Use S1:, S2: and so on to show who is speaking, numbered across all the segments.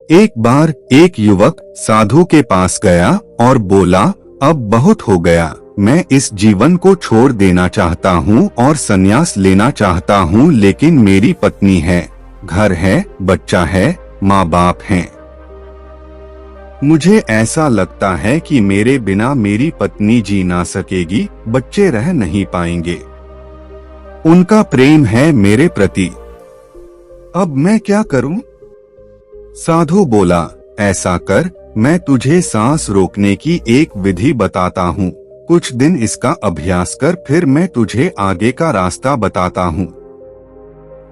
S1: एक बार एक युवक साधु के पास गया और बोला, अब बहुत हो गया, मैं इस जीवन को छोड़ देना चाहता हूँ और संन्यास लेना चाहता हूँ, लेकिन मेरी पत्नी है, घर है, बच्चा है, माँ बाप हैं। मुझे ऐसा लगता है कि मेरे बिना मेरी पत्नी जी ना सकेगी, बच्चे रह नहीं पाएंगे। उनका प्रेम है मेरे प्रति। अब मैं क्या करूं? साधु बोला, ऐसा कर, मैं तुझे सांस रोकने की एक विधि बताता हूँ। कुछ दिन इसका अभ्यास कर, फिर मैं तुझे आगे का रास्ता बताता हूँ।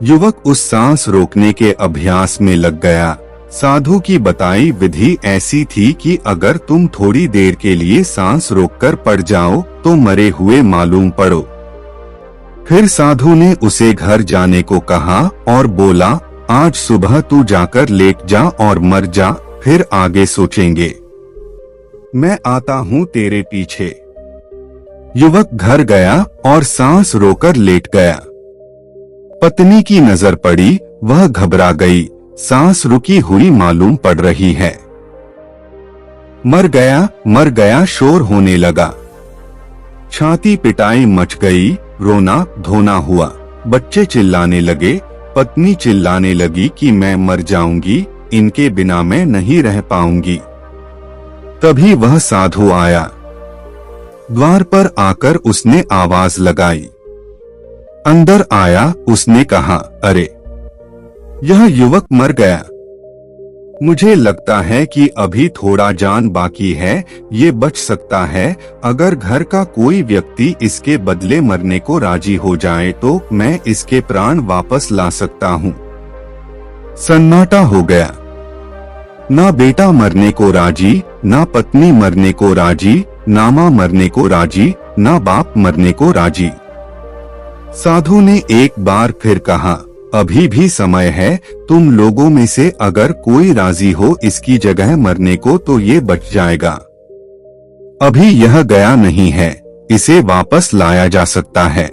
S1: युवक उस सांस रोकने के अभ्यास में लग गया। साधु की बताई विधि ऐसी थी कि अगर तुम थोड़ी देर के लिए सांस रोककर पड़ जाओ तो मरे हुए मालूम पड़ो। फिर साधु ने उसे घर जाने को कहा और बोला, आज सुबह तू जाकर लेट जा और मर जा, फिर आगे सोचेंगे। मैं आता हूँ तेरे पीछे। युवक घर गया और सांस रोकर लेट गया। पत्नी की नजर पड़ी, वह घबरा गई। सांस रुकी हुई मालूम पड़ रही है। मर गया शोर होने लगा। छाती पिटाई मच गई, रोना धोना हुआ। बच्चे चिल्लाने लगे, पत्नी चिल्लाने लगी कि मैं मर जाऊंगी, इनके बिना मैं नहीं रह पाऊंगी। तभी वह साधु आया। द्वार पर आकर उसने आवाज लगाई। अंदर आया, उसने कहा, अरे यह युवक मर गया। मुझे लगता है कि अभी थोड़ा जान बाकी है, ये बच सकता है। अगर घर का कोई व्यक्ति इसके बदले मरने को राजी हो जाए तो मैं इसके प्राण वापस ला सकता हूँ। सन्नाटा हो गया। ना बेटा मरने को राजी, ना पत्नी मरने को राजी, ना माँ मरने को राजी, ना बाप मरने को राजी। साधु ने एक बार फिर कहा, अभी भी समय है, तुम लोगों में से अगर कोई राजी हो इसकी जगह मरने को तो ये बच जाएगा। अभी यह गया नहीं है, इसे वापस लाया जा सकता है,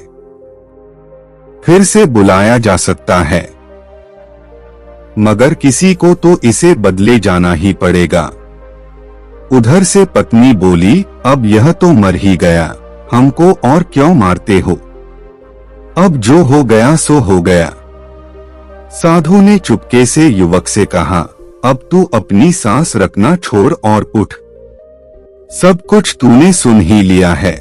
S1: फिर से बुलाया जा सकता है, मगर किसी को तो इसे बदले जाना ही पड़ेगा। उधर से पत्नी बोली, अब यह तो मर ही गया, हमको और क्यों मारते हो? अब जो हो गया सो हो गया। साधु ने चुपके से युवक से कहा, अब तू अपनी सांस रखना छोड़ और उठ। सब कुछ तूने सुन ही लिया है।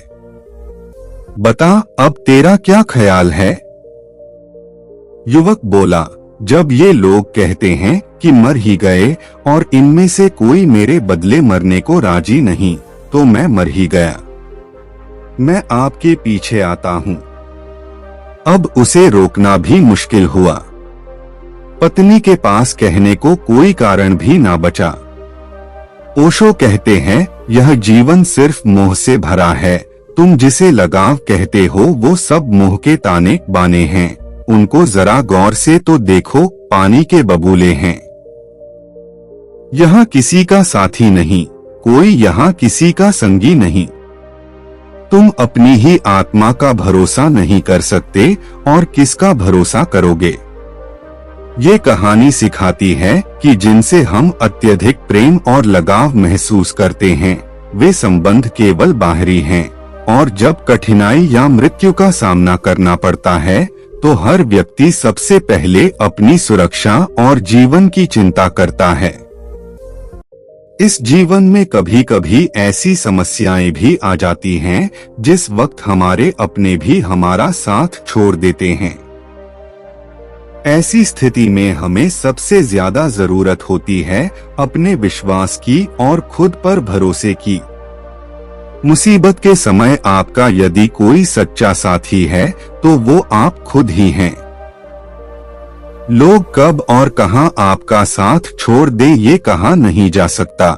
S1: बता, अब तेरा क्या ख्याल है? युवक बोला, जब ये लोग कहते हैं कि मर ही गए और इनमें से कोई मेरे बदले मरने को राजी नहीं, तो मैं मर ही गया। मैं आपके पीछे आता हूँ। अब उसे रोकना भी मुश्किल हुआ। पत्नी के पास कहने को कोई कारण भी ना बचा। ओशो कहते हैं, यह जीवन सिर्फ मोह से भरा है। तुम जिसे लगाव कहते हो वो सब मोह के ताने बाने हैं। उनको जरा गौर से तो देखो, पानी के बबूले हैं। यहाँ किसी का साथी नहीं, कोई यहाँ किसी का संगी नहीं। तुम अपनी ही आत्मा का भरोसा नहीं कर सकते और किसका भरोसा करोगे? ये कहानी सिखाती है कि जिनसे हम अत्यधिक प्रेम और लगाव महसूस करते हैं, वे संबंध केवल बाहरी हैं, और जब कठिनाई या मृत्यु का सामना करना पड़ता है तो हर व्यक्ति सबसे पहले अपनी सुरक्षा और जीवन की चिंता करता है। इस जीवन में कभी कभी ऐसी समस्याएं भी आ जाती हैं जिस वक्त हमारे अपने भी हमारा साथ छोड़ देते हैं। ऐसी स्थिति में हमें सबसे ज्यादा जरूरत होती है अपने विश्वास की और खुद पर भरोसे की। मुसीबत के समय आपका यदि कोई सच्चा साथी है तो वो आप खुद ही हैं। लोग कब और कहां आपका साथ छोड़ दे ये कहा नहीं जा सकता।